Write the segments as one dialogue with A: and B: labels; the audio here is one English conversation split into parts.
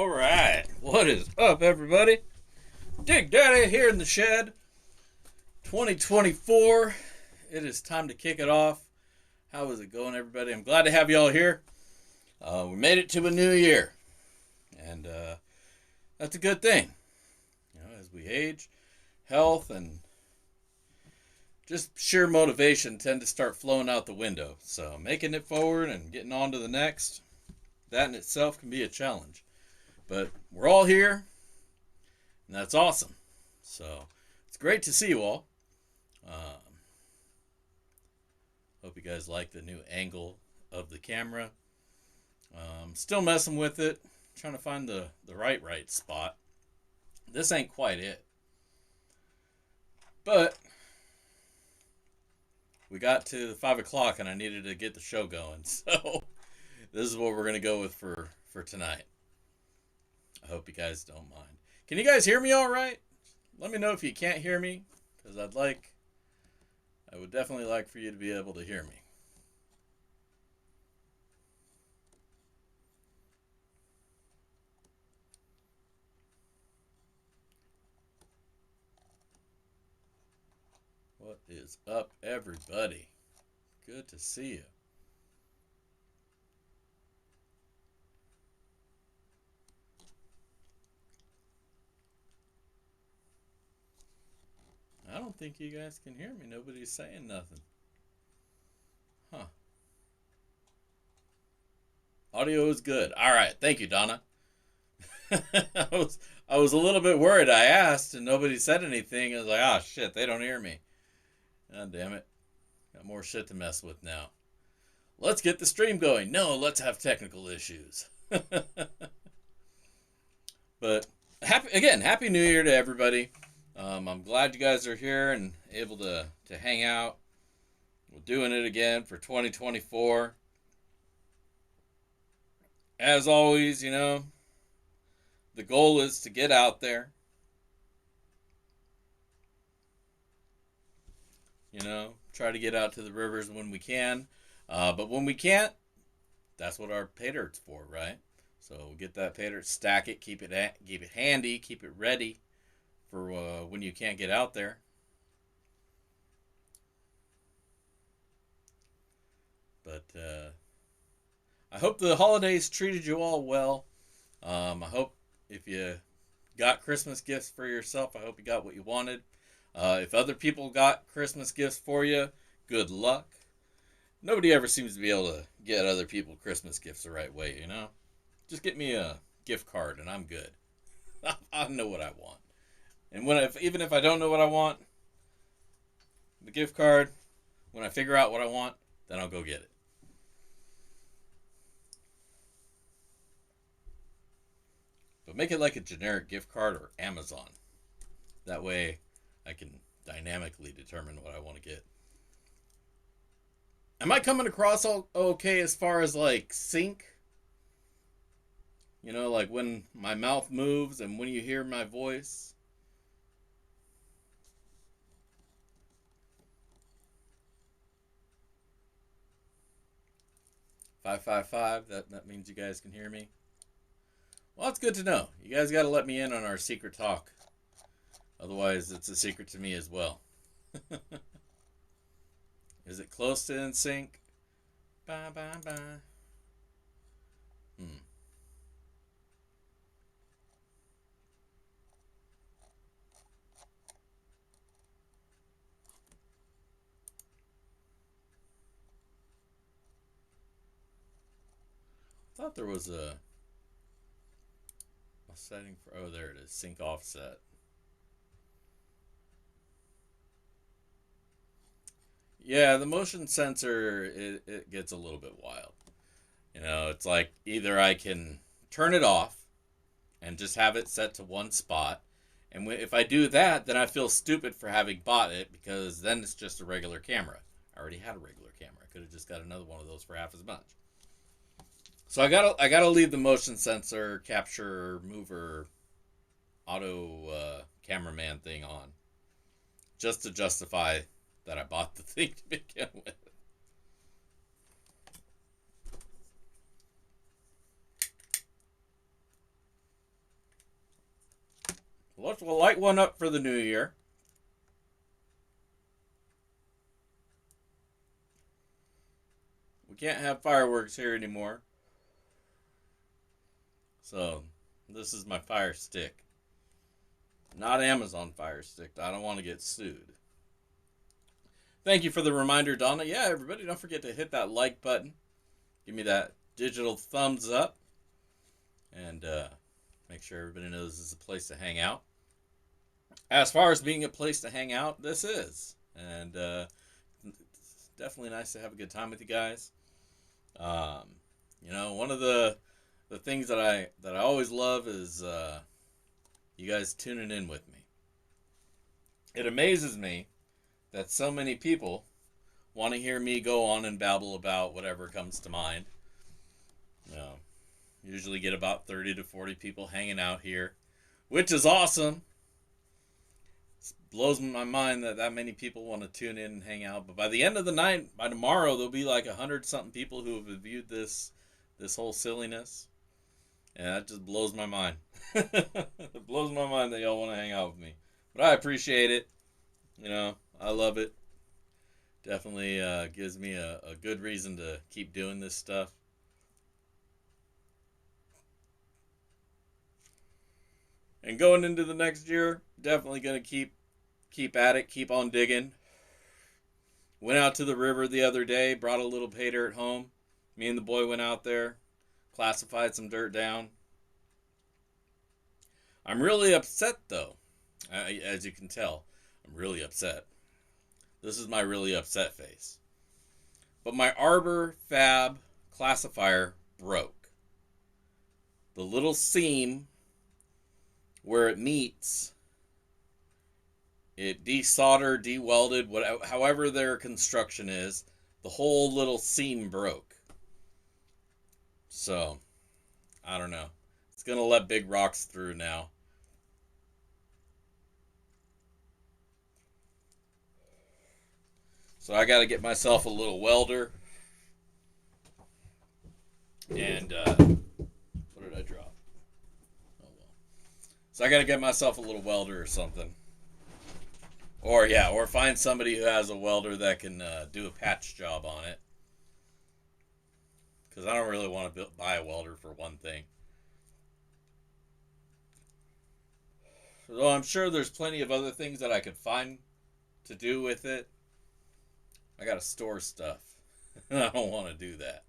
A: All right, what is up, everybody? Dig Daddy here in the shed. 2024. It is time to kick it off. How is it going, everybody? I'm glad to have you all here. We made it to a new year, and that's a good thing. You know, as we age, health and just sheer motivation tend to start flowing out the window. So making it forward and getting on to the next, that in itself can be a challenge. But we're all here, and that's awesome. So it's great to see you all. Hope you guys like the new angle of the camera. Still messing with it, trying to find the right spot. This ain't quite it. But we got to 5 o'clock and I needed to get the show going. So this is what we're going to go with for tonight. I hope you guys don't mind. Can you guys hear me all right? Let me know if you can't hear me, because I would definitely like for you to be able to hear me. What is up, everybody? Good to see you. I don't think you guys can hear me. Nobody's saying nothing. Huh. Audio is good. All right. Thank you, Donna. I was a little bit worried. I asked and nobody said anything. I was like, oh, shit, they don't hear me. God damn it. Got more shit to mess with now. Let's get the stream going. No, let's have technical issues. But happy New Year to everybody. I'm glad you guys are here and able to hang out. We're doing it again for 2024. As always, you know, the goal is to get out there. You know, try to get out to the rivers when we can. But when we can't, that's what our pay dirt's for, right? So get that pay dirt, stack it, keep it handy, keep it ready for when you can't get out there. But I hope the holidays treated you all well. I hope if you got Christmas gifts for yourself, I hope you got what you wanted. If other people got Christmas gifts for you, good luck. Nobody ever seems to be able to get other people Christmas gifts the right way, you know? Just get me a gift card and I'm good. I know what I want. And even if I don't know what I want, the gift card, when I figure out what I want, then I'll go get it. But make it like a generic gift card or Amazon. That way I can dynamically determine what I want to get. Am I coming across all okay as far as like sync? You know, like when my mouth moves and when you hear my voice? 555, that means you guys can hear me. Well, that's good to know. You guys got to let me in on our secret talk. Otherwise, it's a secret to me as well. Is it close to in sync? Bye, bye, bye. I thought there was a setting for, oh, there it is, sync offset. Yeah, the motion sensor, it gets a little bit wild. You know, it's like either I can turn it off and just have it set to one spot. And if I do that, then I feel stupid for having bought it, because then it's just a regular camera. I already had a regular camera. I could have just got another one of those for half as much. So I gotta leave the motion sensor, capture, mover, auto cameraman thing on, just to justify that I bought the thing to begin with. Let's light one up for the new year. We can't have fireworks here anymore. So, this is my fire stick. Not Amazon Fire Stick. I don't want to get sued. Thank you for the reminder, Donna. Yeah, everybody, don't forget to hit that like button. Give me that digital thumbs up. And make sure everybody knows this is a place to hang out. As far as being a place to hang out, this is. And it's definitely nice to have a good time with you guys. One of the things that I always love is you guys tuning in with me. It amazes me that so many people want to hear me go on and babble about whatever comes to mind. Usually get about 30 to 40 people hanging out here, which is awesome. It blows my mind that many people want to tune in and hang out. But by the end of the night, by tomorrow, there'll be like 100-something people who have viewed this whole silliness. And that just blows my mind. It blows my mind that y'all want to hang out with me. But I appreciate it. I love it. Definitely gives me a good reason to keep doing this stuff. And going into the next year, definitely going to keep at it, keep on digging. Went out to the river the other day, brought a little pay dirt home. Me and the boy went out there, classified some dirt down. I'm really upset, though. As you can tell, I'm really upset. This is my really upset face. But my ArborFab classifier broke. The little seam where it meets, it desoldered, dewelded, however their construction is, the whole little seam broke. So, I don't know. It's going to let big rocks through now. So I got to get myself a little welder. And, what did I drop? Oh, well. So I got to get myself a little welder or something. Or find somebody who has a welder that can do a patch job on it. Because I don't really want to buy a welder for one thing. So I'm sure there's plenty of other things that I could find to do with it. I got to store stuff. I don't want to do that.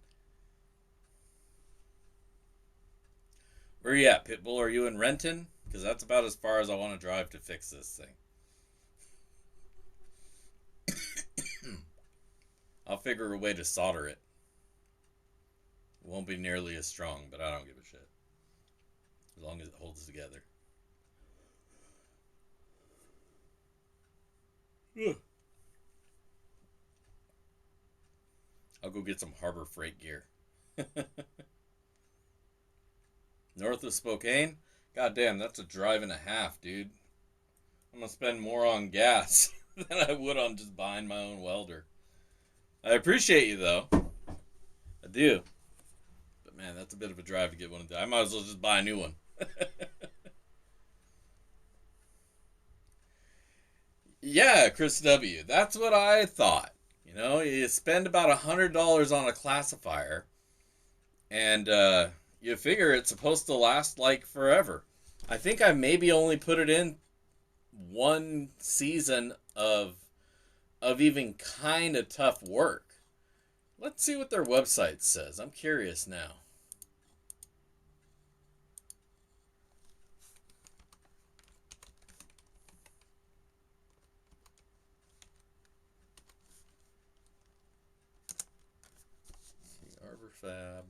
A: Where are you at, Pitbull? Are you in Renton? Because that's about as far as I want to drive to fix this thing. I'll figure a way to solder it. It won't be nearly as strong, but I don't give a shit. As long as it holds together. Ugh. I'll go get some Harbor Freight gear. North of Spokane? God damn, that's a drive and a half, dude. I'm going to spend more on gas than I would on just buying my own welder. I appreciate you, though. I do. But, man, that's a bit of a drive to get one of those. I might as well just buy a new one. Yeah, Chris W. That's what I thought. You spend about $100 on a classifier, and you figure it's supposed to last like forever. I think I maybe only put it in one season of even kind of tough work. Let's see what their website says. I'm curious now. ArborFab.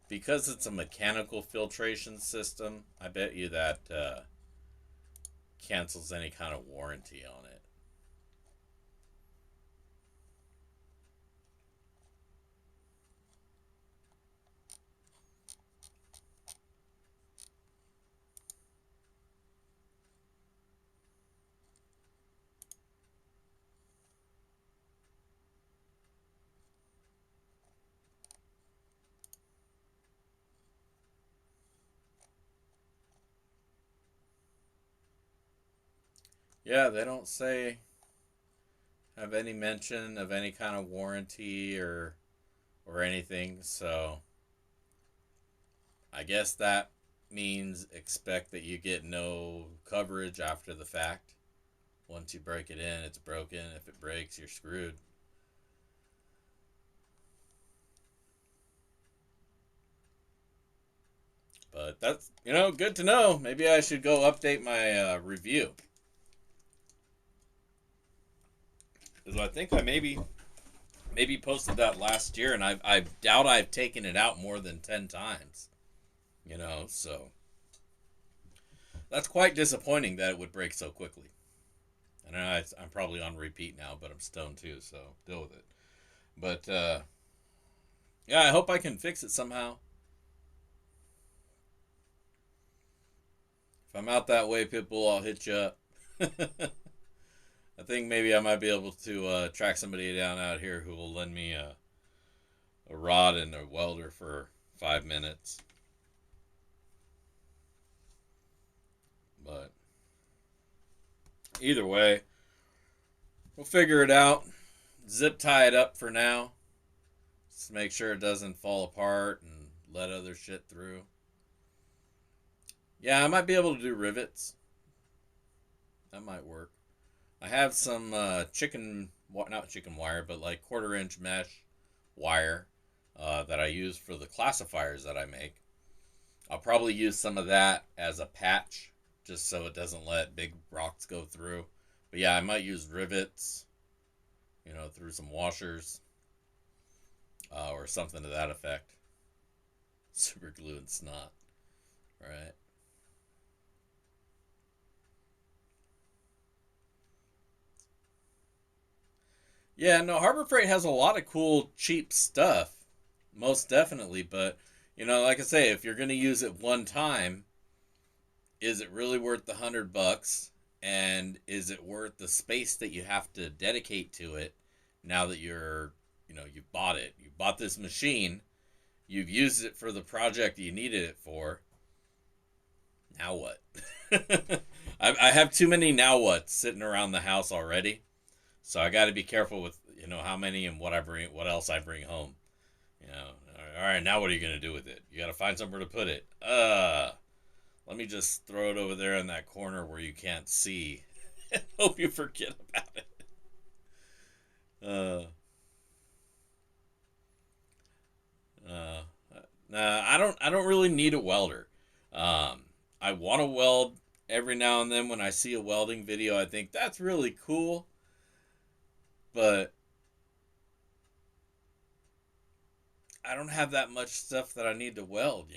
A: Because it's a mechanical filtration system, I bet you that cancels any kind of warranty on it. Yeah, they don't say have any mention of any kind of warranty or anything. So I guess that means expect that you get no coverage after the fact. Once you break it in, it's broken. If it breaks, you're screwed. But that's, good to know. Maybe I should go update my review. Because I think I maybe posted that last year, and I doubt I've taken it out more than 10 times. So that's quite disappointing that it would break so quickly. And I'm probably on repeat now, but I'm stoned too, so deal with it. But yeah, I hope I can fix it somehow. If I'm out that way, Pitbull, I'll hit you up. I think maybe I might be able to track somebody down out here who will lend me a rod and a welder for 5 minutes. But either way, we'll figure it out. Zip tie it up for now. Just to make sure it doesn't fall apart and let other shit through. Yeah, I might be able to do rivets. That might work. I have some not chicken wire, but like quarter-inch mesh wire that I use for the classifiers that I make. I'll probably use some of that as a patch just so it doesn't let big rocks go through. But yeah, I might use rivets, through some washers or something to that effect. Super glue and snot, right? Yeah, no, Harbor Freight has a lot of cool, cheap stuff, most definitely. But, like I say, if you're going to use it one time, is it really worth the $100? And is it worth the space that you have to dedicate to it now that you've bought it? You bought this machine, you've used it for the project you needed it for. Now what? I have too many now what's sitting around the house already. So I got to be careful with how many and what else I bring home. You know, all right, now what are you gonna do with it? You got to find somewhere to put it. Let me just throw it over there in that corner where you can't see. Hope you forget about it. Uh, uh, nah, I don't really need a welder. Um, I want to weld every now and then when I see a welding video. I think that's really cool, but I don't have that much stuff that I need to weld.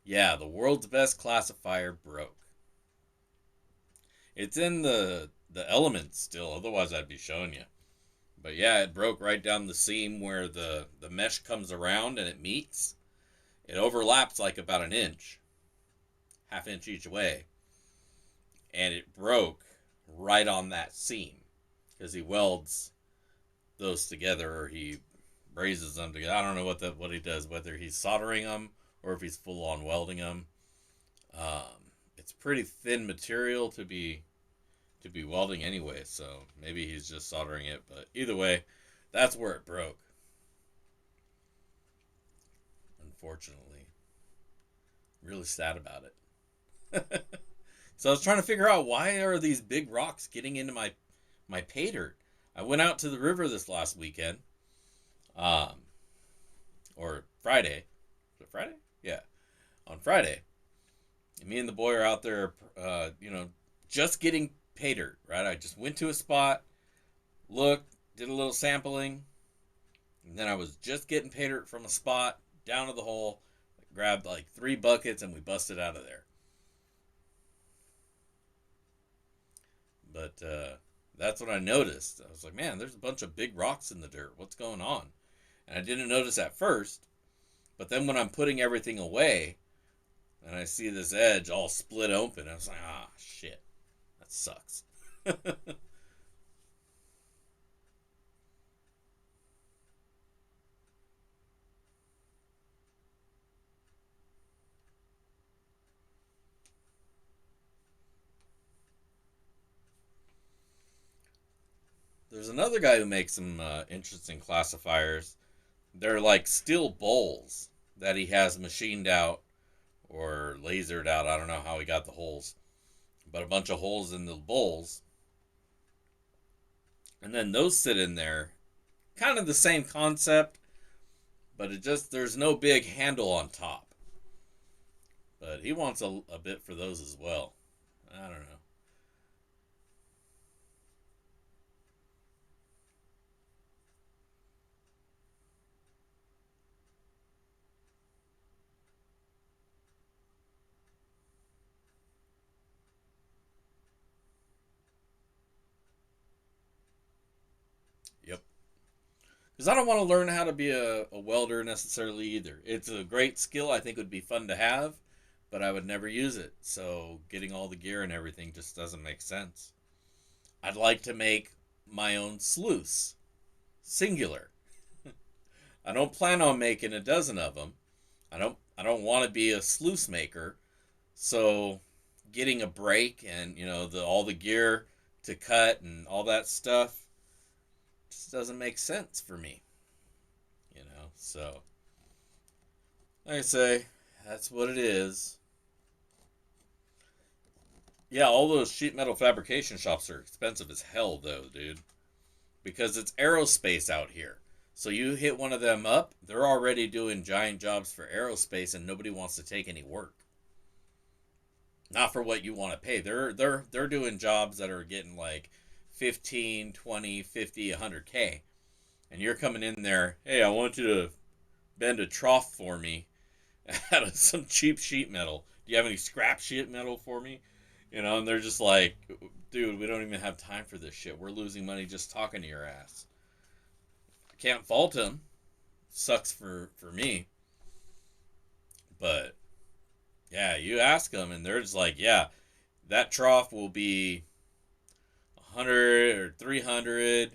A: Yeah, the world's best classifier broke. It's in the elements still, otherwise I'd be showing you. But yeah, it broke right down the seam where the mesh comes around and it meets. It overlaps like about an inch, half inch each way, and it broke right on that seam because he welds those together or he brazes them together. I don't know what he does, whether he's soldering them or if he's full on welding them. It's pretty thin material to be welding anyway, so maybe he's just soldering it. But either way, that's where it broke. Unfortunately, really sad about it. So I was trying to figure out why are these big rocks getting into my pay dirt. I went out to the river this last weekend, um, or Friday. Was it Friday? Yeah, on Friday. Me and the boy are out there, just getting pay dirt. Right. I just went to a spot, looked, did a little sampling, and then I was just getting pay dirt from a spot down to the hole. Grabbed like 3 buckets and we busted out of there. But that's what I noticed. I was like, man, there's a bunch of big rocks in the dirt. What's going on? And I didn't notice at first. But then when I'm putting everything away and I see this edge all split open, I was like, ah, shit. That sucks. There's another guy who makes some interesting classifiers. They're like steel bowls that he has machined out or lasered out. I don't know how he got the holes, but a bunch of holes in the bowls. And then those sit in there. Kind of the same concept, but it just, there's no big handle on top. But he wants a bit for those as well. I don't know. Yep. Because I don't want to learn how to be a welder necessarily either. It's a great skill. I think would be fun to have, but I would never use it. So getting all the gear and everything just doesn't make sense. I'd like to make my own sluice, singular. I don't plan on making a dozen of them. I don't want to be a sluice maker. So getting a brake and the all the gear to cut and all that stuff just doesn't make sense for me. So like I say, that's what it is. Yeah, all those sheet metal fabrication shops are expensive as hell, though, dude. Because it's aerospace out here. So you hit one of them up, they're already doing giant jobs for aerospace, and nobody wants to take any work. Not for what you want to pay. They're doing jobs that are getting like 15, 20, 50, 100K. And you're coming in there, hey, I want you to bend a trough for me out of some cheap sheet metal. Do you have any scrap sheet metal for me? And they're just like, dude, we don't even have time for this shit. We're losing money just talking to your ass. I can't fault him. Sucks for me. But yeah, you ask them and they're just like, yeah, that trough will be 100 or 300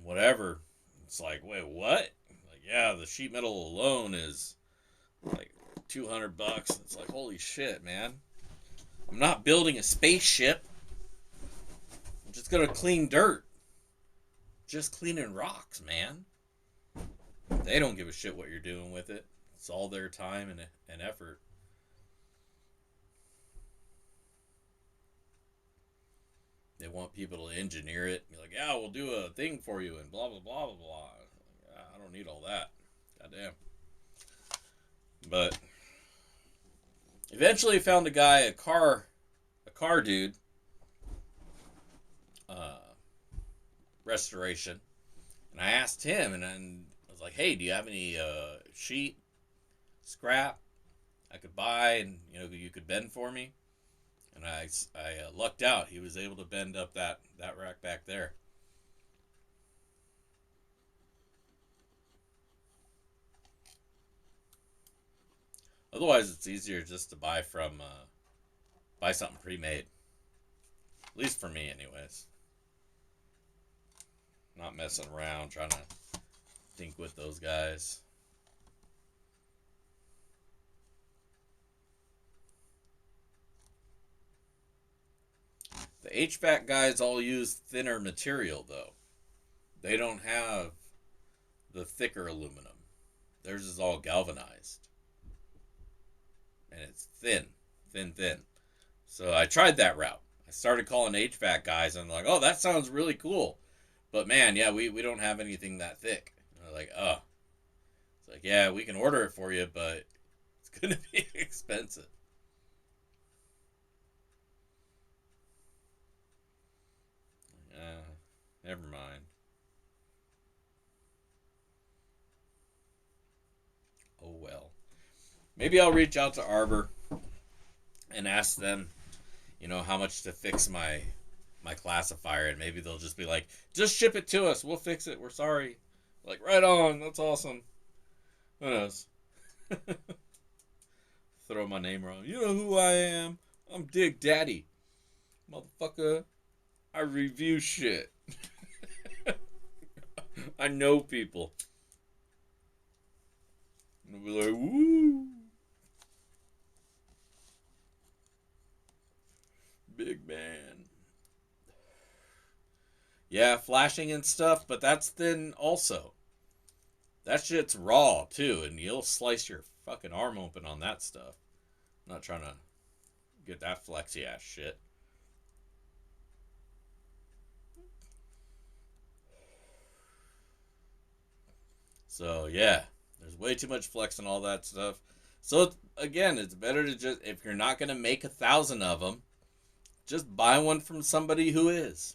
A: whatever. It's like, wait, what? Like, yeah, the sheet metal alone is like $200. It's like, holy shit, man. I'm not building a spaceship. I'm just gonna clean dirt. Just cleaning rocks, man. They don't give a shit what you're doing with it. It's all their time and effort. They want people to engineer it. Be like, yeah, we'll do a thing for you and blah blah blah blah blah. Yeah, I don't need all that. Goddamn. But eventually found a guy, a car dude, uh, restoration, and I asked him, and I was like, hey, do you have any sheet scrap I could buy, and you could bend for me? And I lucked out. He was able to bend up that rack back there. Otherwise, it's easier just to buy something pre-made. At least for me, anyways. Not messing around trying to think with those guys. The HVAC guys all use thinner material, though. They don't have the thicker aluminum. Theirs is all galvanized. And it's thin. Thin, thin. So I tried that route. I started calling HVAC guys and I'm like, oh, that sounds really cool. But man, yeah, we don't have anything that thick. And they're like, oh. It's like, yeah, we can order it for you, but it's going to be expensive. Never mind. Oh well. Maybe I'll reach out to Arbor and ask them, how much to fix my classifier, and maybe they'll just be like, just ship it to us. We'll fix it. We're sorry. Like, right on. That's awesome. Who knows? Throw my name around. You know who I am? I'm Dig Daddy. Motherfucker. I review shit. I know people. And they'll be like, woo. Big man. Yeah, flashing and stuff, but that's thin also. That shit's raw too, and you'll slice your fucking arm open on that stuff. I'm not trying to get that flexy ass shit. So yeah, there's way too much flex and all that stuff. So again, it's better to just, if you're not gonna make 1,000 of them, just buy one from somebody who is.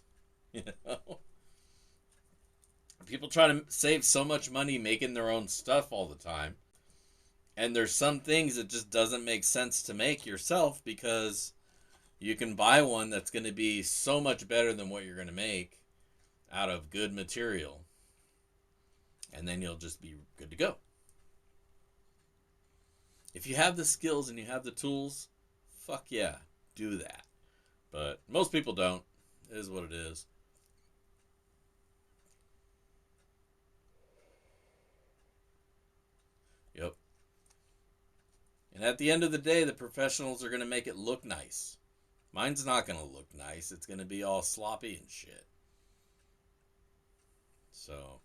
A: You know, people try to save so much money making their own stuff all the time, and there's some things that just doesn't make sense to make yourself because you can buy one that's going to be so much better than what you're going to make out of good material, and then you'll just be good to go. If you have the skills and you have the tools, fuck yeah, do that. But most people don't. It is what it is. Yep. And at the end of the day, the professionals are going to make it look nice. Mine's not going to look nice. It's going to be all sloppy and shit. So,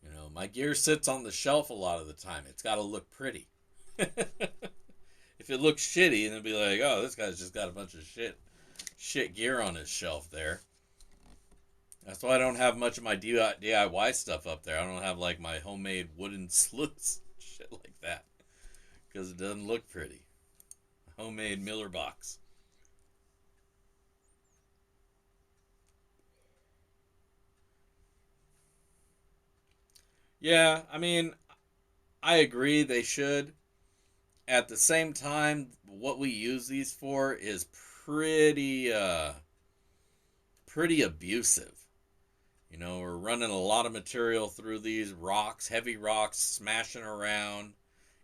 A: you know, my gear sits on the shelf a lot of the time. It's got to look pretty. If it looks shitty, and it'll be like, oh, this guy's just got a bunch of shit gear on his shelf there. That's why I don't have much of my DIY stuff up there. I don't have like my homemade wooden sluts, shit like that, because it doesn't look pretty. Homemade Miller box. Yeah, I mean, I agree they should. At the same time, what we use these for is pretty abusive. You know, we're running a lot of material through these rocks, heavy rocks, smashing around.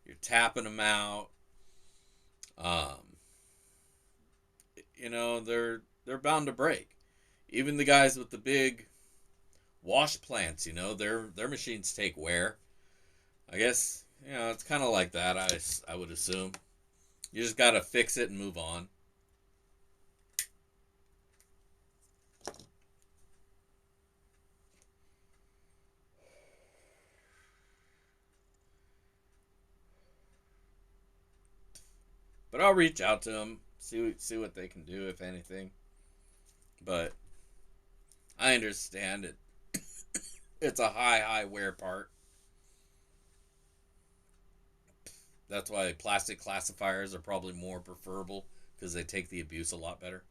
A: You're tapping them out. Um, you know, they're bound to break. Even the guys with the big wash plants, you know, their machines take wear. I guess, you know, it's kind of like that. I would assume you just gotta fix it and move on. But I'll reach out to them, see what they can do if anything. But I understand it. It's a high wear part. That's why plastic classifiers are probably more preferable because they take the abuse a lot better.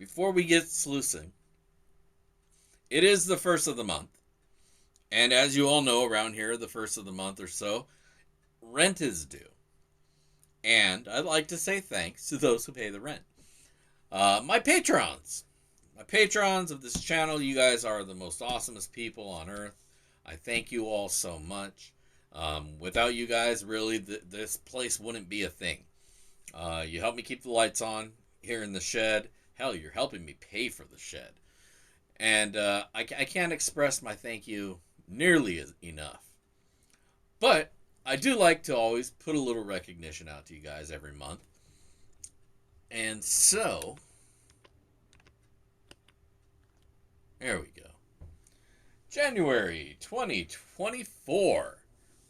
A: Before we get sluicing, it is the first of the month. And as you all know, around here, the first of the month or so, rent is due. And I'd like to say thanks to those who pay the rent. My patrons. My patrons of this channel, you guys are the most awesomest people on earth. I thank you all so much. Without you guys, really, this place wouldn't be a thing. You help me keep the lights on here in the shed. Hell, you're helping me pay for the shed. And I can't express my thank you nearly enough. But I do like to always put a little recognition out to you guys every month. And so, there we go. January 2024.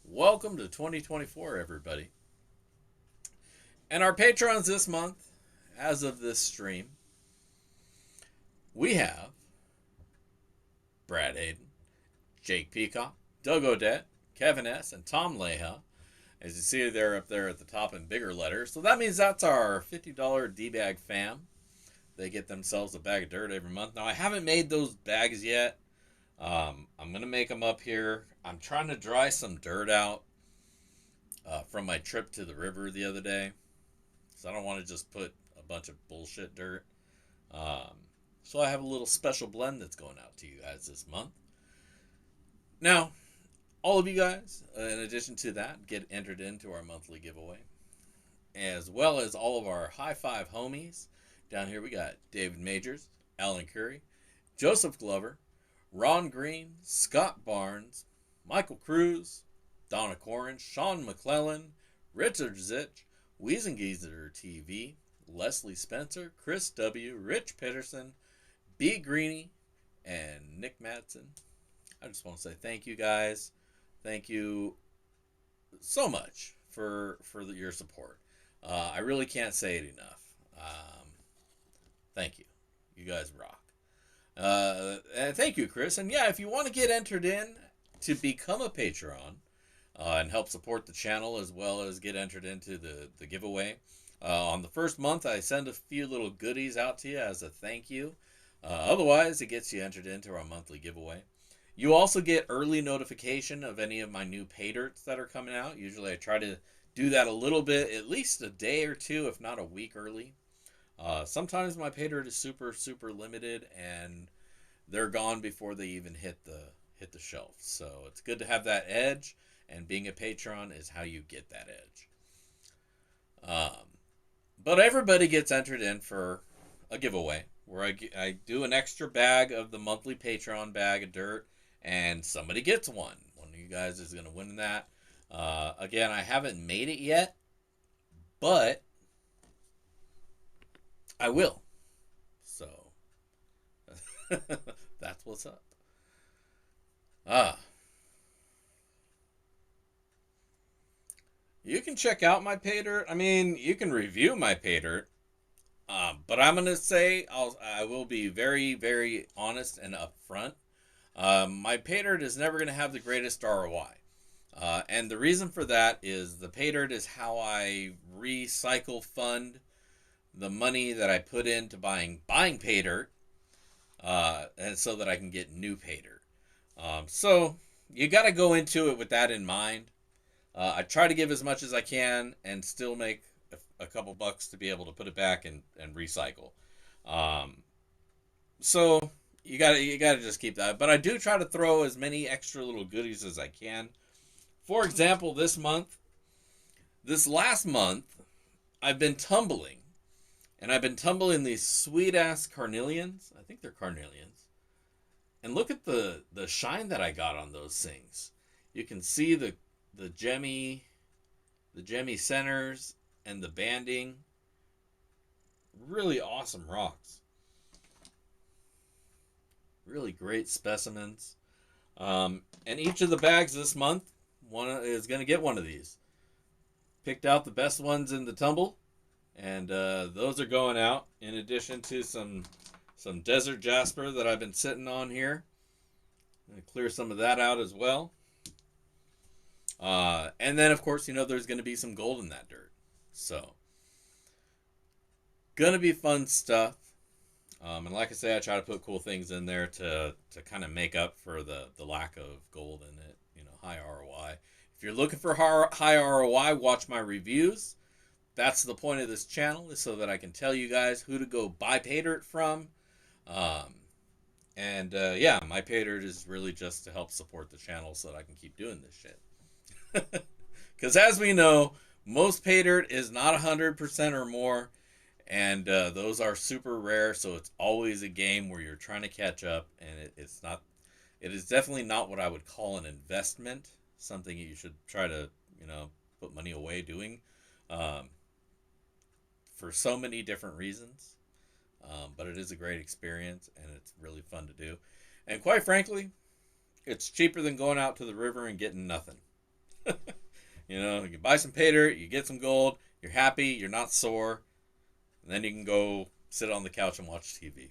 A: Welcome to 2024, everybody. And our patrons this month, as of this stream, we have Brad Hayden, Jake Peacock, Doug Odette, Kevin S., and Tom Leha. As you see, they're up there at the top in bigger letters. So that means that's our $50 D-Bag fam. They get themselves a bag of dirt every month. Now, I haven't made those bags yet. I'm going to make them up here. I'm trying to dry some dirt out from my trip to the river the other day. So I don't want to just put a bunch of bullshit dirt. So I have a little special blend that's going out to you guys this month. Now, all of you guys, in addition to that, get entered into our monthly giveaway. As well as all of our high five homies. Down here we got David Majors, Alan Curry, Joseph Glover, Ron Green, Scott Barnes, Michael Cruz, Donna Corrin, Sean McClellan, Richard Zitch, Wiesengeezer TV, Leslie Spencer, Chris W., Rich Peterson, B. Greeny, and Nick Madsen. I just want to say thank you guys. Thank you so much for your support. I really can't say it enough. Thank you. You guys rock. And thank you, Chris. And yeah, if you want to get entered in to become a Patreon and help support the channel as well as get entered into the giveaway, on the first month, I send a few little goodies out to you as a thank you. Otherwise, it gets you entered into our monthly giveaway. You also get early notification of any of my new pay dirts that are coming out. Usually I try to do that a little bit, at least a day or two, if not a week early. Sometimes my pay dirt is super limited, and they're gone before they even hit the shelf. So it's good to have that edge, and being a patron is how you get that edge. But everybody gets entered in for a giveaway where I do an extra bag of the monthly Patreon bag of dirt, and somebody gets one. One of you guys is going to win that. Again, I haven't made it yet, but I will. So that's what's up. You can check out my pay dirt. I mean, you can review my pay dirt. But I'm gonna say I will be very honest and upfront. My pay dirt is never gonna have the greatest ROI, and the reason for that is the pay dirt is how I recycle fund the money that I put into buying pay dirt, and so that I can get new pay dirt. So you got to go into it with that in mind. I try to give as much as I can and still make a couple bucks to be able to put it back and recycle. So you gotta just keep that. But I do try to throw as many extra little goodies as I can. For example, this last month, I've been tumbling, and I've been tumbling these sweet ass carnelians. I think they're carnelians. And look at the shine that I got on those things. You can see the gemmy centers and the banding. Really awesome rocks. Really great specimens. And each of the bags this month, one is going to get one of these. Picked out the best ones in the tumble, and those are going out. In addition to some desert jasper that I've been sitting on here. I'm going to clear some of that out as well. And then, of course, there's going to be some gold in that dirt. So, gonna be fun stuff. And like I say, I try to put cool things in there to kind of make up for the lack of gold in it. High ROI. If you're looking for high ROI, watch my reviews. That's the point of this channel, is so that I can tell you guys who to go buy pay dirt from. Yeah, my pay dirt is really just to help support the channel so that I can keep doing this shit. Because as we know, most pay dirt is not 100% or more, and those are super rare. So it's always a game where you're trying to catch up, and it's not. It is definitely not what I would call an investment. Something you should try to put money away doing, for so many different reasons. But it is a great experience, and it's really fun to do. And quite frankly, it's cheaper than going out to the river and getting nothing. You buy some pay dirt, you get some gold, you're happy, you're not sore, and then you can go sit on the couch and watch TV.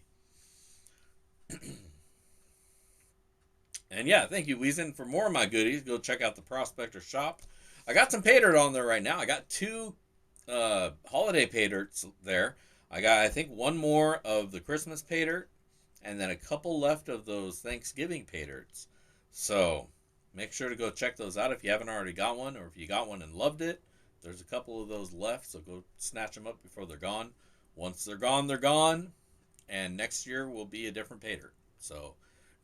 A: And yeah, thank you, Weezen. For more of my goodies, go check out the Prospector shop. I got some pay dirt on there right now. I got 2 holiday pay dirts there. I got, I think, 1 more of the Christmas pay dirt, and then a couple left of those Thanksgiving pay dirts. So make sure to go check those out if you haven't already got one, or if you got one and loved it. There's a couple of those left, so go snatch them up before they're gone. Once they're gone, they're gone, and next year will be a different pay dirt. So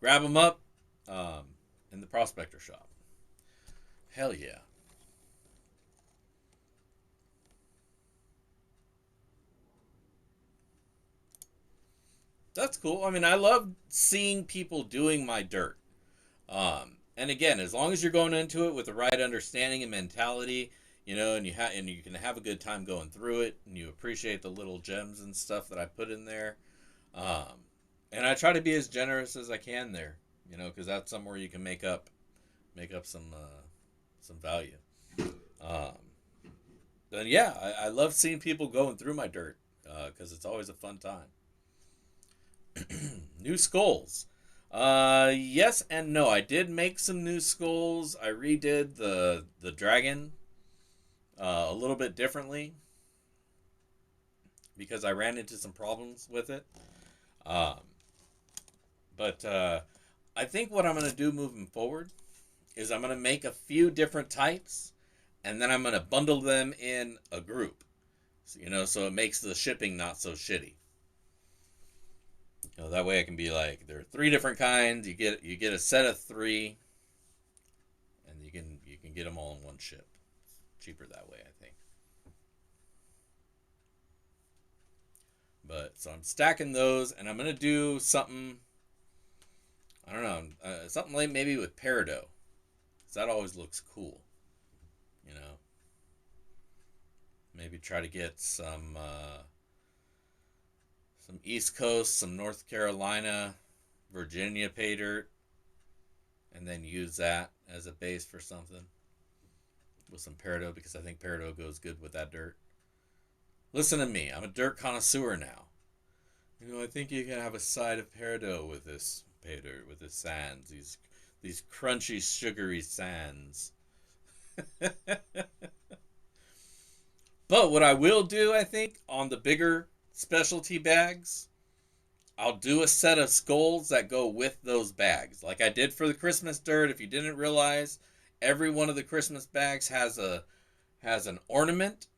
A: grab them up in the Prospector shop. Hell yeah. That's cool. I mean, I love seeing people doing my dirt. And again, as long as you're going into it with the right understanding and mentality, and you can have a good time going through it, and you appreciate the little gems and stuff that I put in there. Um, and I try to be as generous as I can there, because that's somewhere you can make up some value. Um, then yeah, I love seeing people going through my dirt because it's always a fun time. New skulls. Yes and no. I did make some new skulls. I redid the dragon a little bit differently because I ran into some problems with it. Um, but I think what I'm going to do moving forward is I'm going to make a few different types, and then I'm going to bundle them in a group. So it makes the shipping not so shitty. That way I can be like, there are three different kinds. You get a set of three, and you can get them all in one ship. It's cheaper that way, I think. But so I'm stacking those, and I'm gonna do something. I don't know, something like maybe with peridot, 'cause that always looks cool. You know, maybe try to get some East Coast, some North Carolina, Virginia pay dirt, and then use that as a base for something with some peridot because I think peridot goes good with that dirt. Listen to me, I'm a dirt connoisseur now. I think you can have a side of peridot with this pay dirt, with the sands, these crunchy, sugary sands. But what I will do, I think, on the bigger specialty bags, I'll do a set of skulls that go with those bags. Like I did for the Christmas dirt. If you didn't realize, every one of the Christmas bags has an ornament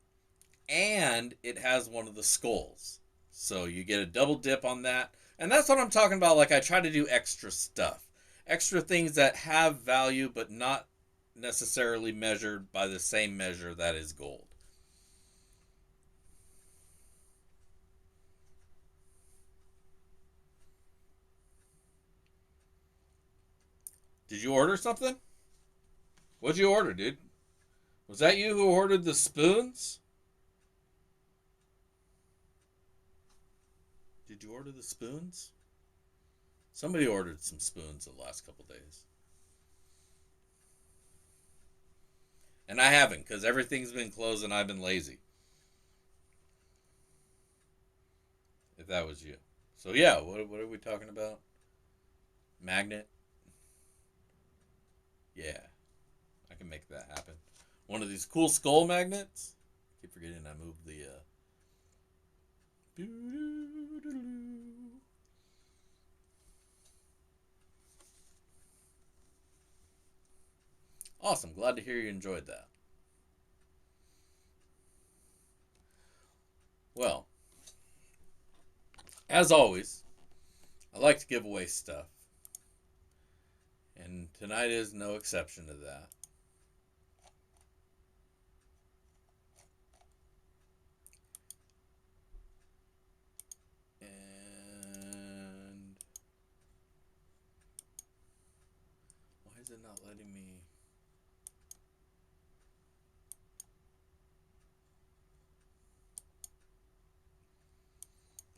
A: and it has one of the skulls. So you get a double dip on that. And that's what I'm talking about. Like I try to do extra stuff. Extra things that have value but not necessarily measured by the same measure that is gold. Did you order something? What'd you order, dude? Was that you who ordered the spoons? Did you order the spoons? Somebody ordered some spoons the last couple days. And I haven't because everything's been closed and I've been lazy. If that was you. So yeah, what are we talking about? Magnet? Yeah, I can make that happen. One of these cool skull magnets. I keep forgetting I moved the. Awesome. Glad to hear you enjoyed that. Well, as always, I like to give away stuff. And tonight is no exception to that. And why is it not letting me?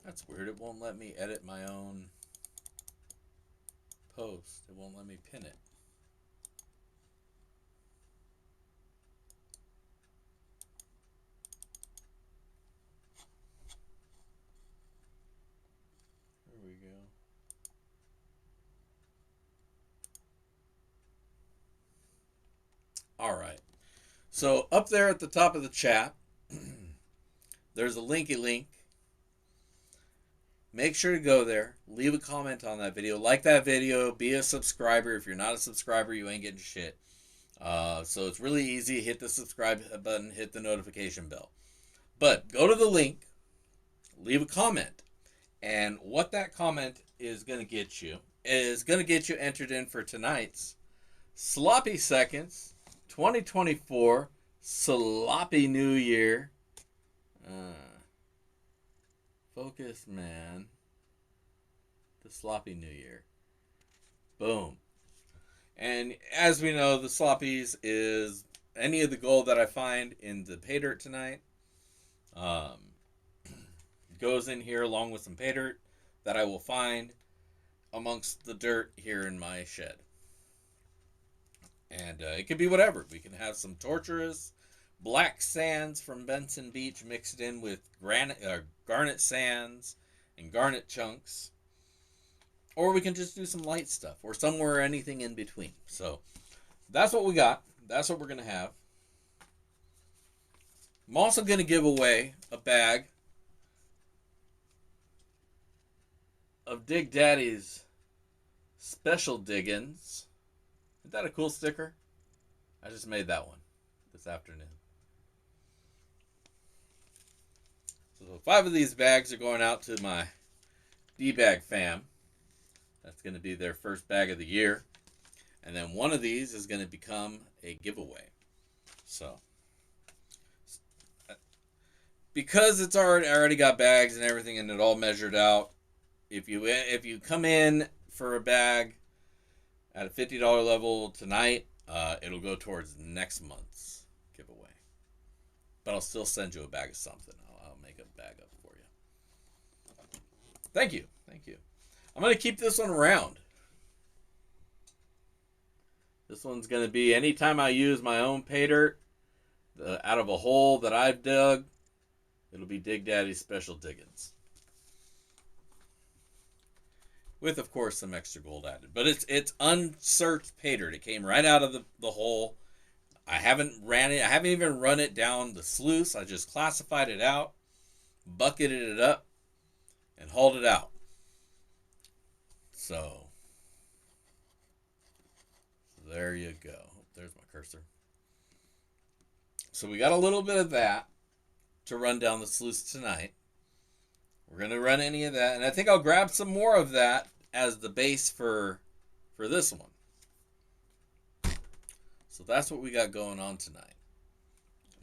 A: That's weird. It won't let me edit my own post. It won't let me pin it. There we go. All right. So up there at the top of the chat, there's a linky link. Make sure to go there, leave a comment on that video, like that video, be a subscriber. If you're not a subscriber, you ain't getting shit. So it's really easy. Hit the subscribe button, hit the notification bell. But go to the link, leave a comment. And what that comment is going to get you entered in for tonight's Sloppy Seconds 2024 Sloppy New Year. Focus, man. The Sloppy New Year. Boom. And as we know, the sloppies is any of the gold that I find in the pay dirt tonight. Um, Goes in here along with some pay dirt that I will find amongst the dirt here in my shed. And it could be whatever. We can have some torturous black sands from Benson Beach mixed in with garnet sands and garnet chunks. Or we can just do some light stuff or somewhere anything in between. So that's what we got. That's what we're going to have. I'm also going to give away a bag of Dig Daddy's Special Diggins. Isn't that a cool sticker? I just made that one this afternoon. So 5 of these bags are going out to my D-Bag fam. That's going to be their first bag of the year. And then one of these is going to become a giveaway. So, because it's already got bags and everything and it all measured out, if you come in for a bag at a $50 level tonight, it'll go towards next month's giveaway. But I'll still send you a bag of something. I'll make a bag up for you. Thank you. I'm going to keep this one around. This one's going to be anytime I use my own pay dirt out of a hole that I've dug, it'll be Dig Daddy's Special Diggins. With, of course, some extra gold added. But it's unsearched pay dirt. It came right out of the hole. I haven't even run it down the sluice. I just classified it out, bucketed it up, and hauled it out. So there you go. There's my cursor. So we got a little bit of that to run down the sluice tonight. We're going to run any of that. And I think I'll grab some more of that as the base for this one. So that's what we got going on tonight.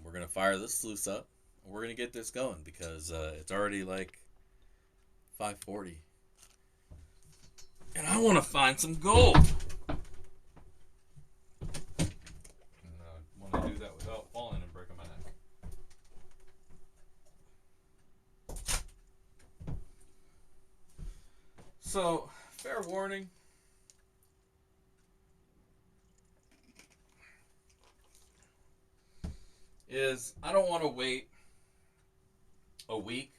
A: We're going to fire this sluice up. We're going to get this going because it's already like 5:40. And I want to find some gold. And I want to do that without falling and breaking my neck. So, fair warning. Is I don't want to wait a week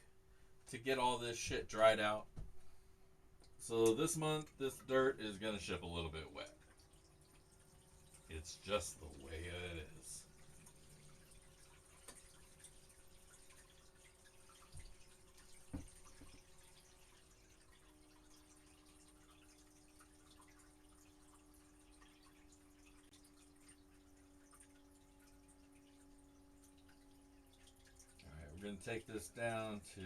A: to get all this shit dried out. So this month, this dirt is going to ship a little bit wet. It's just the way it is. Alright, we're going to take this down to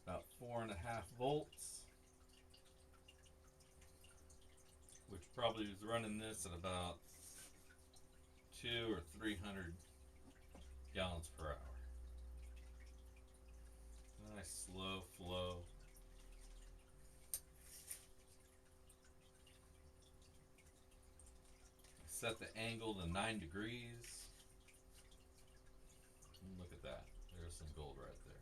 A: about 4.5 volts. Which probably is running this at about 200 or 300 gallons per hour. Nice slow flow. Set the angle to 9 degrees. And look at that. There's some gold right there.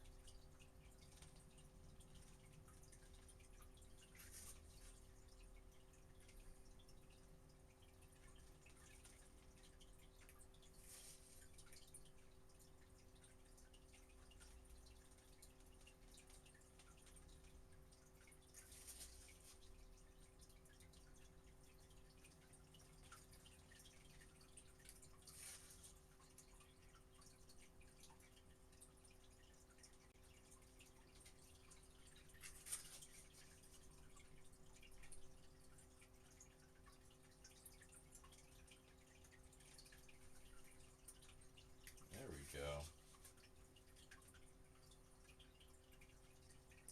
A: There we go.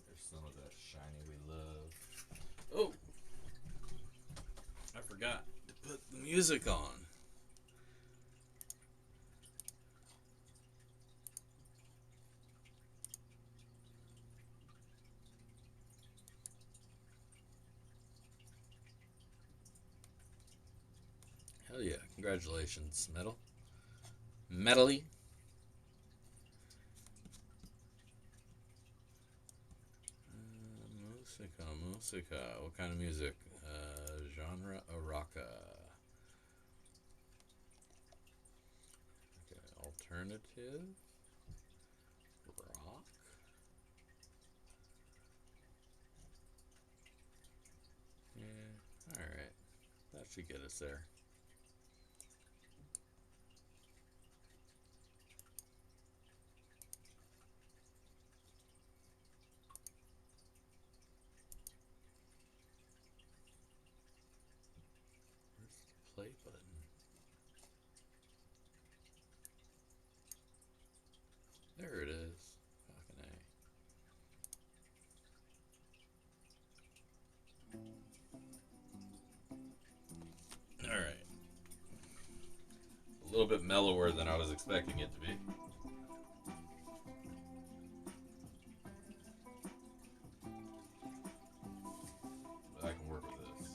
A: There's some of that shiny we love. Oh! I forgot to put the music on. Congratulations, Medley. Musica. What kind of music? Genre Araka. Okay, alternative rock. Yeah, all right. That should get us there. Where's the play button? There it is. Fucking A. All right. A little bit mellower than I was expecting it to be. But I can work with this.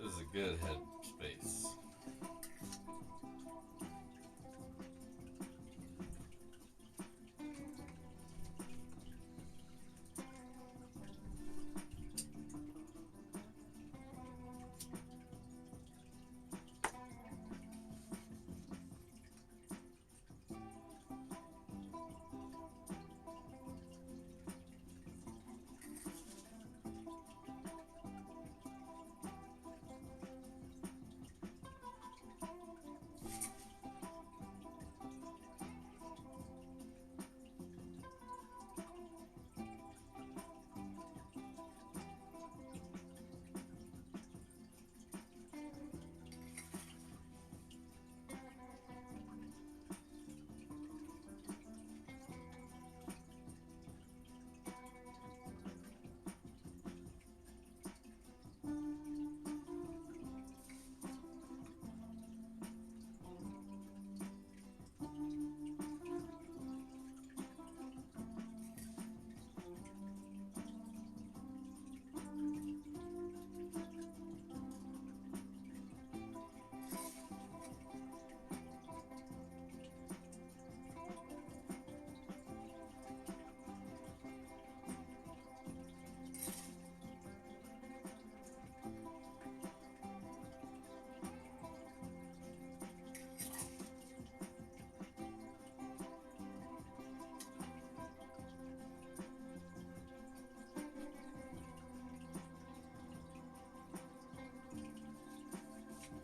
A: This is a good head space.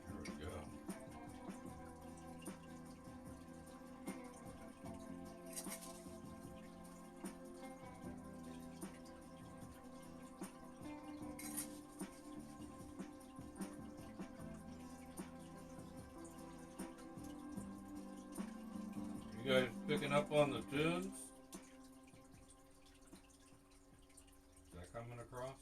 A: There we go. You guys picking up on the tunes? Is that coming across?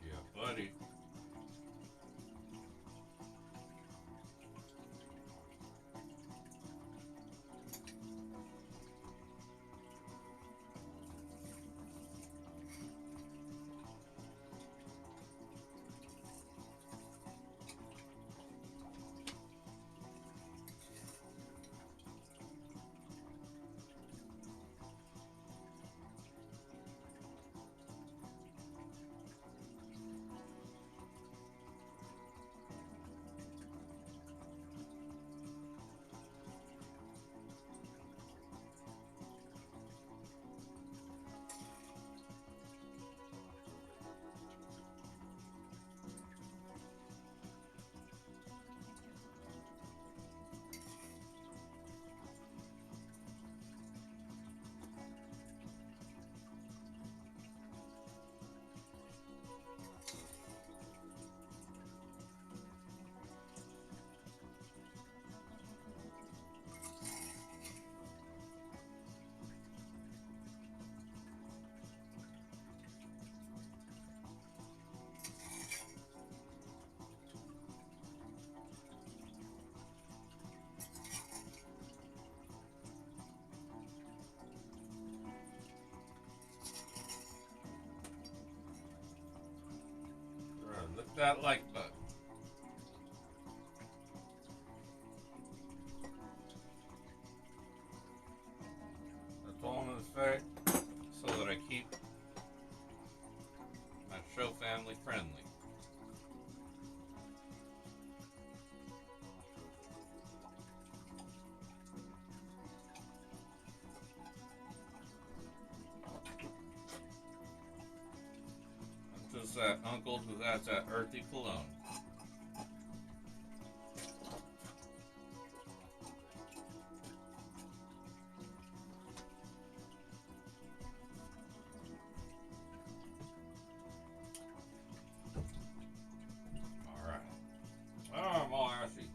A: Yeah, buddy. that like button. That's all I'm going to say so that I keep my show family friendly. I'm just that uncle who has that earthy cologne. Alright. Oh, I'm all ashy.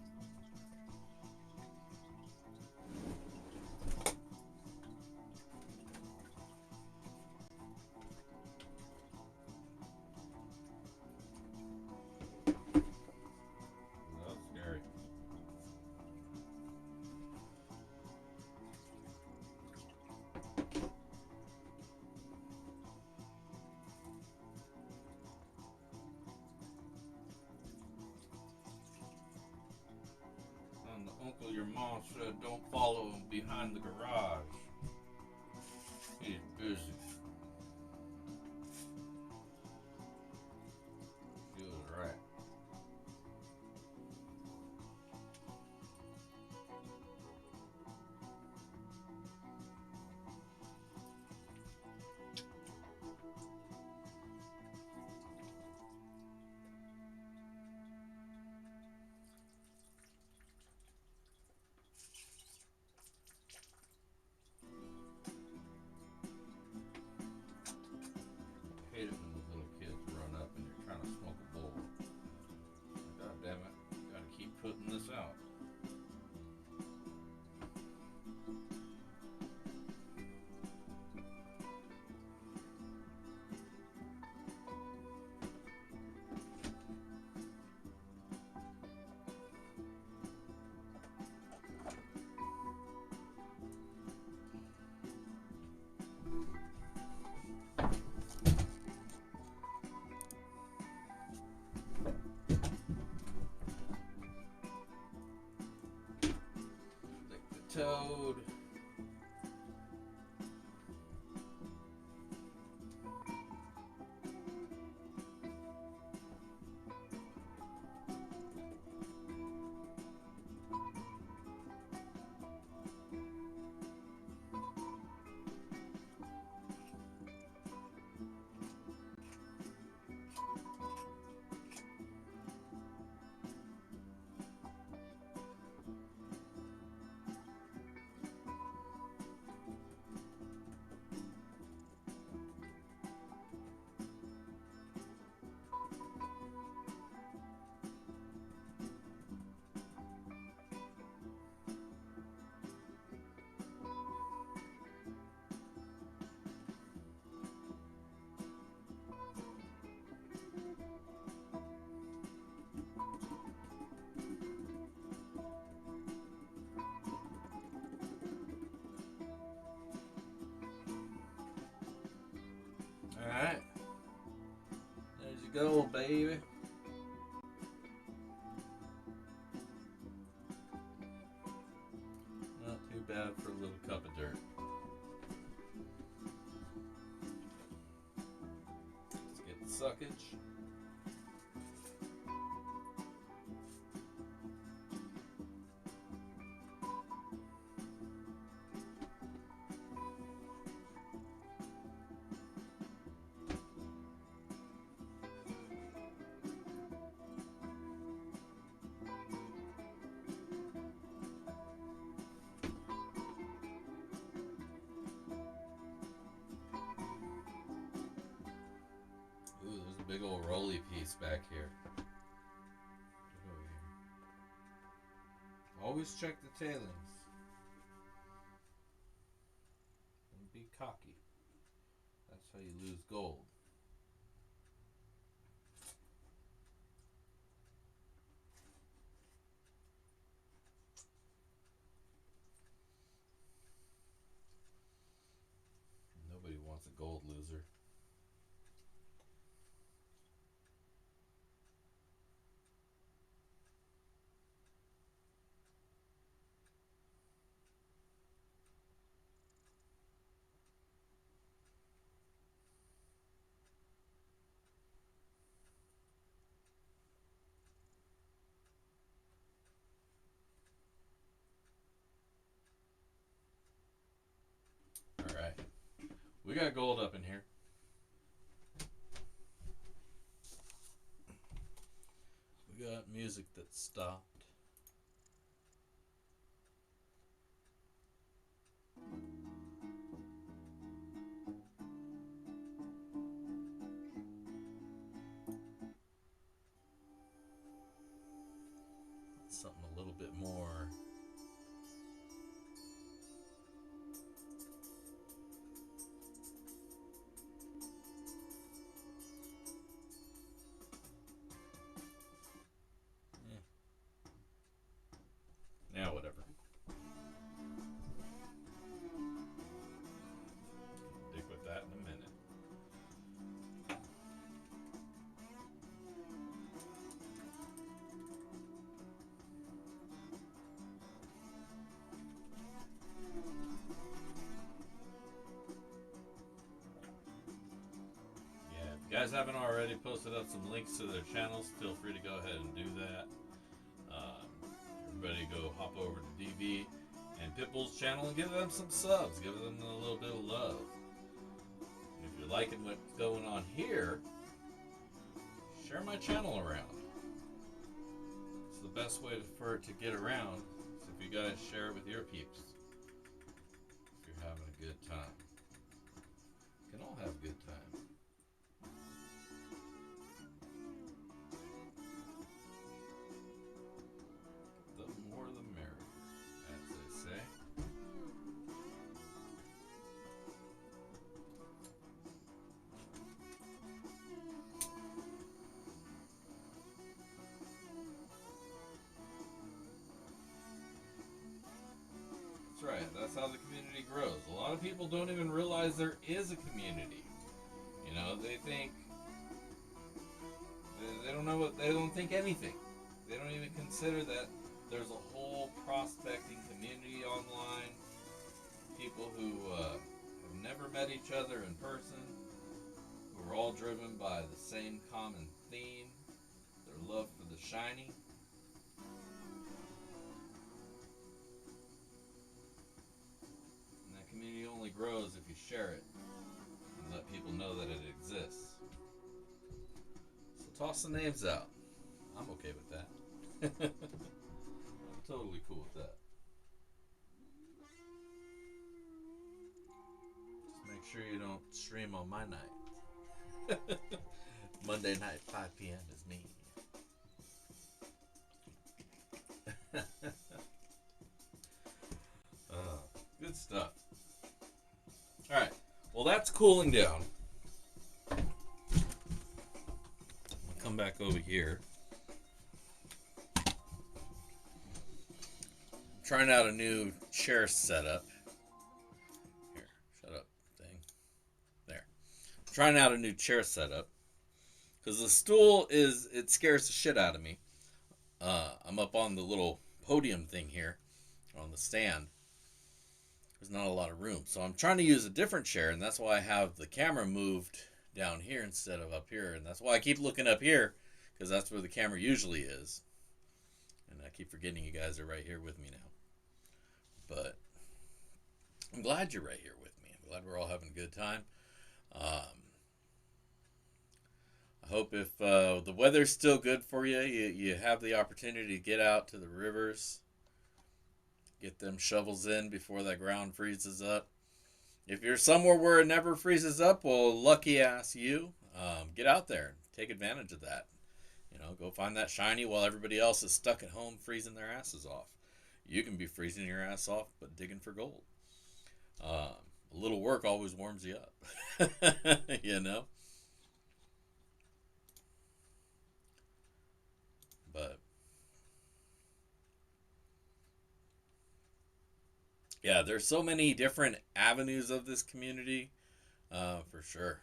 A: That's scary. And the uncle your mom said don't follow him behind the garage. He's busy. She was right. I hate it when the little kids run up and you're trying to smoke a bowl. God damn it, gotta keep putting this out. Lick the toad. Alright. There you go, baby. Not too bad for a little cup of dirt. Let's get the suckage. Ooh, there's a big old rolly piece back here. Get over here. Always check the tailings. Don't be cocky. That's how you lose gold. Nobody wants a gold loser. We got gold up in here. We got music that stopped. Something a little bit more. Now whatever. Dig with that in a minute. Yeah, if you guys haven't already posted up some links to their channels, feel free to go ahead and do that. Everybody go hop over to DB and Pitbull's channel and give them some subs. Give them a little bit of love. And if you're liking what's going on here, share my channel around. It's the best way for it to get around. So if you guys share it with your peeps, if you're having a good time, we can all have a good time. Right, that's how the community grows. A lot of people don't even realize there is a community. You know, they think they don't know what, they don't think anything. They don't even consider that there's a whole prospecting community online. People who have never met each other in person, who are all driven by the same common theme, their love for the shiny. Community only grows if you share it and let people know that it exists. So toss the names out. I'm okay with that. I'm totally cool with that. Just make sure you don't stream on my night. Monday night, 5 p.m. is me. Good stuff. Alright, well that's cooling down. I'll come back over here. I'm trying out a new chair setup. Here, shut up, thing. There. I'm trying out a new chair setup. Because the stool it scares the shit out of me. I'm up on the little podium thing here, on the stand. There's not a lot of room. So I'm trying to use a different chair, and that's why I have the camera moved down here instead of up here. And that's why I keep looking up here, because that's where the camera usually is. And I keep forgetting you guys are right here with me now. But I'm glad you're right here with me. I'm glad we're all having a good time. I hope if the weather's still good for you, you have the opportunity to get out to the rivers. Get them shovels in before that ground freezes up. If you're somewhere where it never freezes up, well, lucky ass you. Get out there and take advantage of that. You know, go find that shiny while everybody else is stuck at home freezing their asses off. You can be freezing your ass off, but digging for gold. A little work always warms you up. You know? But yeah, there's so many different avenues of this community, for sure.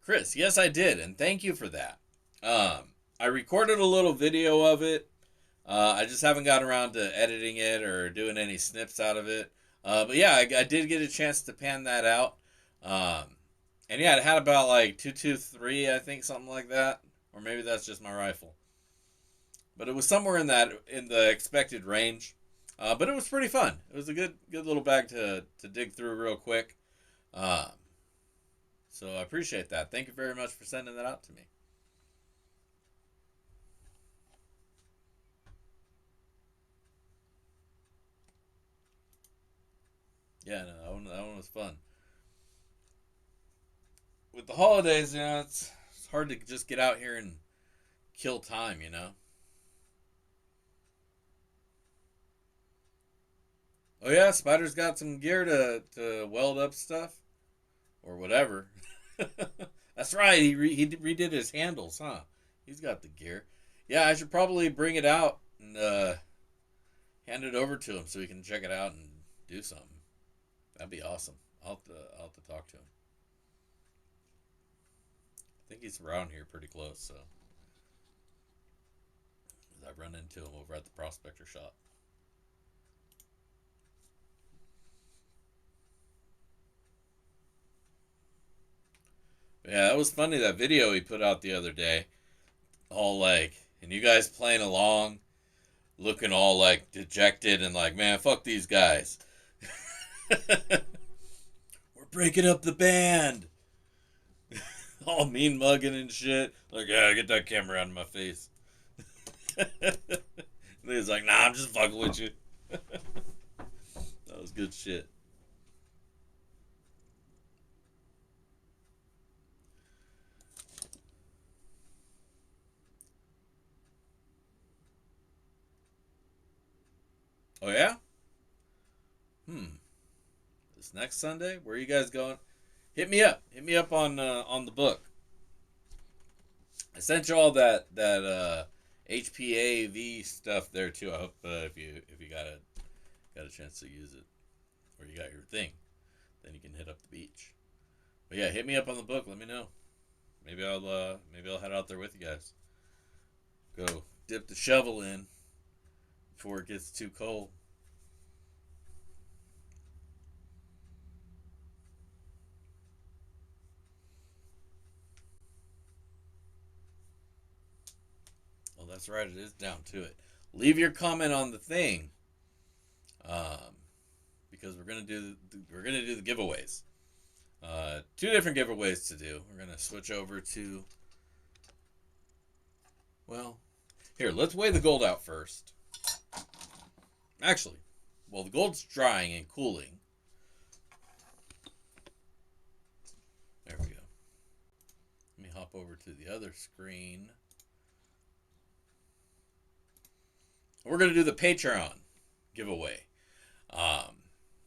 A: Chris, yes, I did, and thank you for that. I recorded a little video of it. I just haven't gotten around to editing it or doing any snips out of it. But yeah, I did get a chance to pan that out. And yeah, it had about like 223, I think, something like that. Or maybe that's just my rifle. But it was somewhere in the expected range. But it was pretty fun. It was a good little bag to dig through real quick. Um, so I appreciate that. Thank you very much for sending that out to me. Yeah, no, that one was fun. With the holidays, it's hard to just get out here and kill time, you know. Oh yeah, Spider's got some gear to weld up stuff or whatever. That's right. He redid his handles, huh? He's got the gear. Yeah, I should probably bring it out and hand it over to him so he can check it out and do something. That'd be awesome. I'll have to talk to him. I think he's around here pretty close, so I run into him over at the prospector shop. Yeah, that was funny, that video he put out the other day. All like, and you guys playing along, looking all like dejected and like, man, fuck these guys. We're breaking up the band. All mean mugging and shit. Like, yeah, get that camera out of my face. And he's like, nah, I'm just fucking with you. That was good shit. Oh yeah? Hmm. This next Sunday, where are you guys going? Hit me up. Hit me up on the book. I sent you all that HPAV stuff there too. I hope if you got a chance to use it or you got your thing, then you can hit up the beach. But yeah, hit me up on the book. Let me know. Maybe I'll head out there with you guys. Go dip the shovel in before it gets too cold. Well, that's right. It is down to it. Leave your comment on the thing, um, because we're gonna do the giveaways. Two different giveaways to do. We're gonna switch over to, well, here. Let's weigh the gold out first. Actually, well, the gold's drying and cooling. There we go. Let me hop over to the other screen. We're gonna do the Patreon giveaway, um,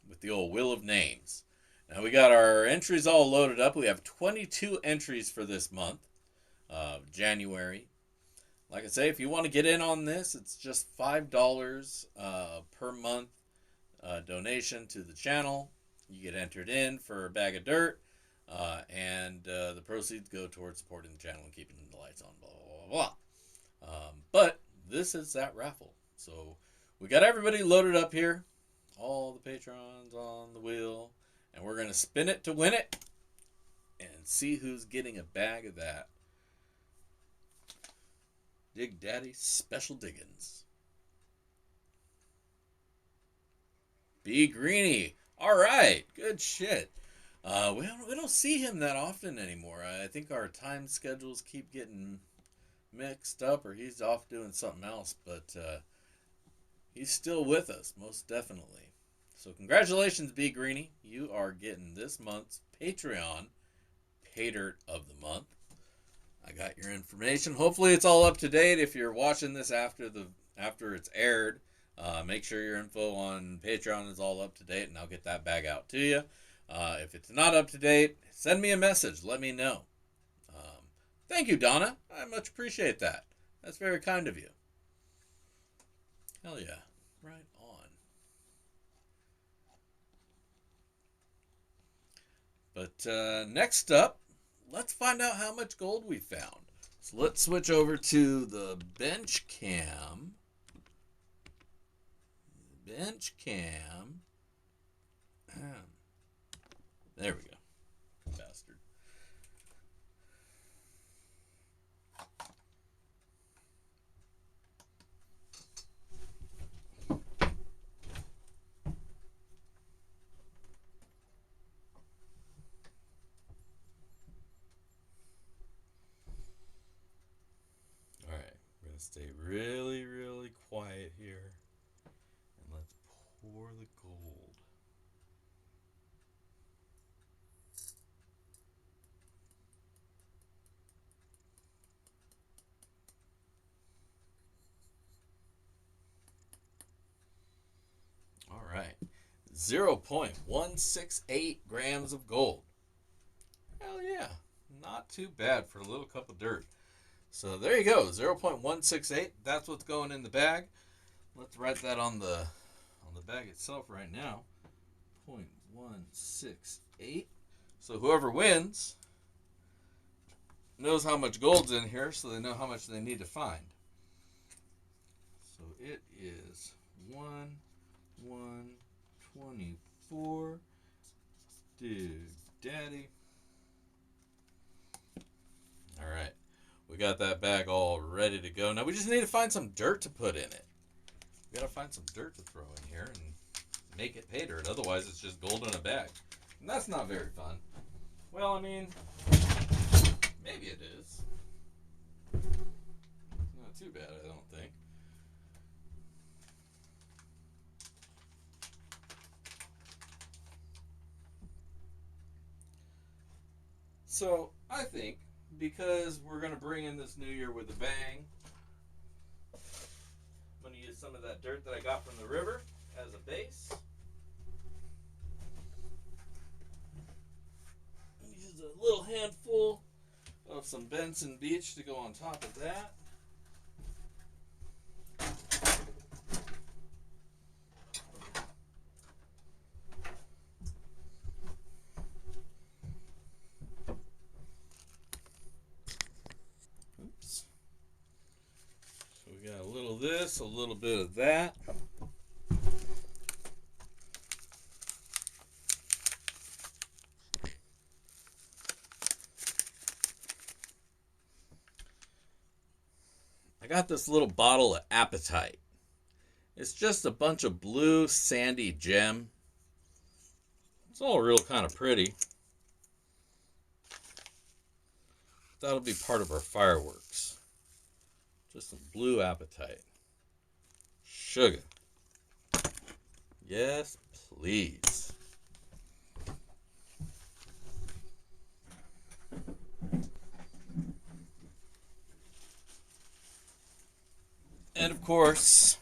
A: with the old Wheel of Names. Now we got our entries all loaded up. We have 22 entries for this month of January. Like I say, if you want to get in on this, it's just $5 per month donation to the channel. You get entered in for a bag of dirt, and the proceeds go towards supporting the channel and keeping the lights on. Blah blah blah blah. But this is that raffle, so we got everybody loaded up here. All the patrons on the wheel, and we're gonna spin it to win it, and see who's getting a bag of that Dig Daddy Special Diggins. B Greeny. All right, good shit. We don't see him that often anymore. I think our time schedules keep getting mixed up, or he's off doing something else. But he's still with us, most definitely. So congratulations, B Greeny. You are getting this month's Patreon Pay Dirt of the Month. I got your information. Hopefully it's all up to date. If you're watching this after it's aired, make sure your info on Patreon is all up to date, and I'll get that bag out to you. If it's not up to date, send me a message. Let me know. Thank you, Donna. I much appreciate that. That's very kind of you. Hell yeah. Right on. But next up, let's find out how much gold we found. So let's switch over to the bench cam. Bench cam. There we go. Bastard. gonna stay really, really quiet here. And let's pour the gold. All right. 0.168 grams of gold. Hell yeah. Not too bad for a little cup of dirt. So there you go. 0.168. That's what's going in the bag. Let's write that on the bag itself right now. 0.168. So whoever wins knows how much gold's in here, so they know how much they need to find. So it is 1,124. Dude, daddy. All right. We got that bag all ready to go. Now we just need to find some dirt to put in it. We got to find some dirt to throw in here and make it pay dirt. Otherwise, it's just gold in a bag. And that's not very fun. Well, I mean, maybe it is. Not too bad, I don't think. So, I think, because we're going to bring in this new year with a bang, I'm going to use some of that dirt that I got from the river as a base. Use a little handful of some Benson Beach to go on top of that. Oops. So we got a little of this, a little bit of that. I got this little bottle of Appetite. It's just a bunch of blue sandy gem. It's all real kind of pretty. That'll be part of our fireworks. Just some blue Appetite. Sugar. Yes, please. And of course,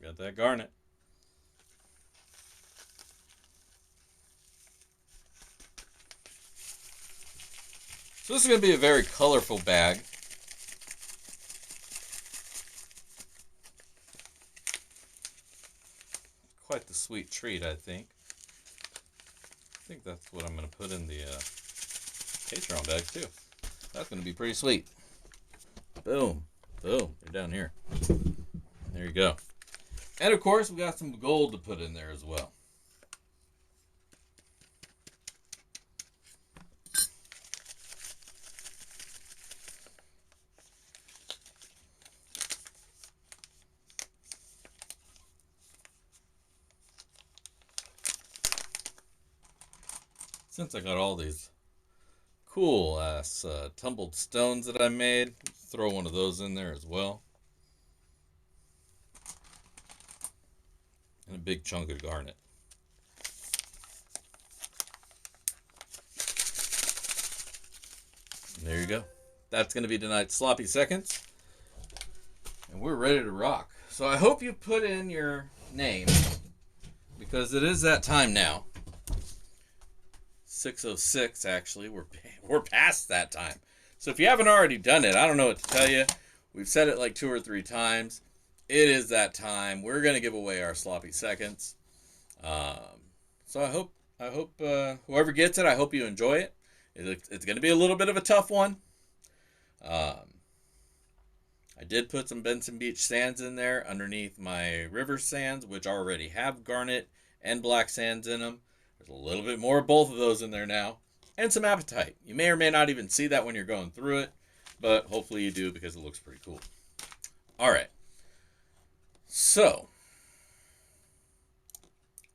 A: got that garnet. So this is going to be a very colorful bag. Quite the sweet treat, I think. I think that's what I'm going to put in the Patreon bag too. That's going to be pretty sweet. Boom. Boom. They're down here. There you go. And of course, we got some gold to put in there as well. Since I got all these cool ass tumbled stones that I made, throw one of those in there as well. And a big chunk of garnet. And there you go. That's going to be tonight's Sloppy Seconds. And we're ready to rock. So I hope you put in your name, because it is that time now. 6:06 actually. We're past that time. So if you haven't already done it, I don't know what to tell you. We've said it like 2 or 3 times. It is that time. We're gonna give away our Sloppy Seconds. So I hope whoever gets it, I hope you enjoy it. It's gonna be a little bit of a tough one. I did put some Benson Beach sands in there underneath my river sands, which already have garnet and black sands in them. There's a little bit more of both of those in there now. And some Appetite. You may or may not even see that when you're going through it, but hopefully you do because it looks pretty cool. All right. So,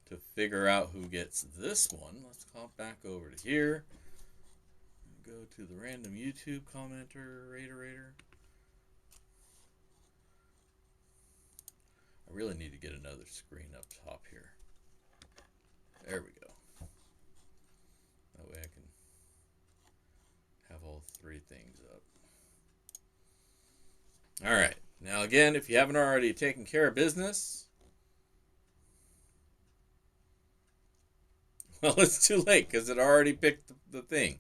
A: to figure out who gets this one, let's hop back over to here. go to the random YouTube commenter, Raider. I really need to get another screen up top here. There we go. That way I can have all three things up. All right. Now, again, if you haven't already taken care of business, well, it's too late because it already picked the thing.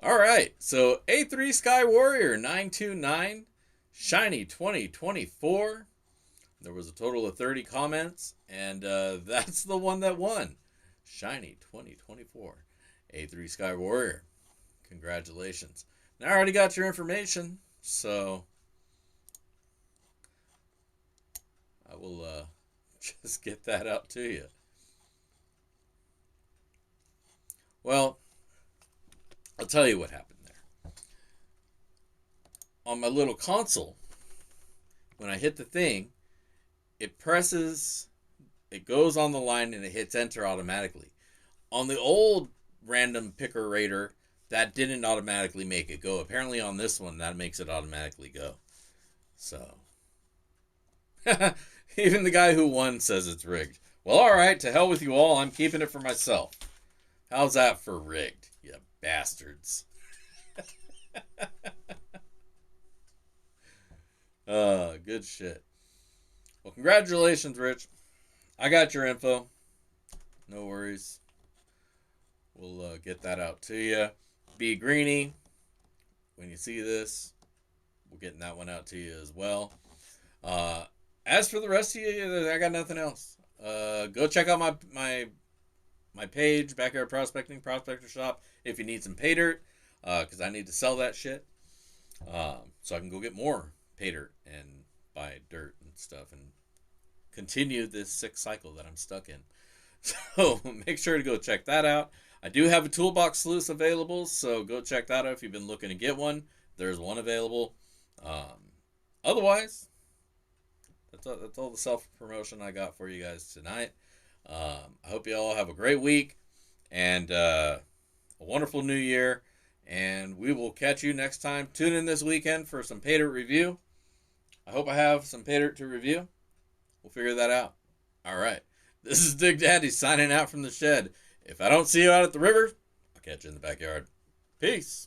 A: All right. So, A3 Sky Warrior 929, Shiny 2024. There was a total of 30 comments, and that's the one that won. Shiny 2024. A3 Sky Warrior. Congratulations. Now, I already got your information, so I will just get that out to you. Well, I'll tell you what happened there. On my little console, when I hit the thing, it presses, it goes on the line, and it hits enter automatically. On the old random picker rater, that didn't automatically make it go. Apparently on this one, that makes it automatically go. So, even the guy who won says it's rigged. Well, all right, to hell with you all. I'm keeping it for myself. How's that for rigged, you bastards? Good shit. Well, congratulations, Rich. I got your info. No worries. We'll get that out to you. Be Greeny, when you see this, we're getting that one out to you as well. As for the rest of you, I got nothing else. Go check out my page, Backyard Prospecting, Prospector Shop, if you need some pay dirt, because I need to sell that shit, so I can go get more pay dirt and buy dirt and stuff and continue this sick cycle that I'm stuck in. So make sure to go check that out. I do have a toolbox sluice available, so go check that out if you've been looking to get one. There's one available. Otherwise, that's all the self-promotion I got for you guys tonight. I hope you all have a great week and a wonderful new year. And we will catch you next time. Tune in this weekend for some pay dirt review. I hope I have some pay dirt to review. We'll figure that out. All right. This is Dig Daddy signing out from the shed. If I don't see you out at the river, I'll catch you in the backyard. Peace.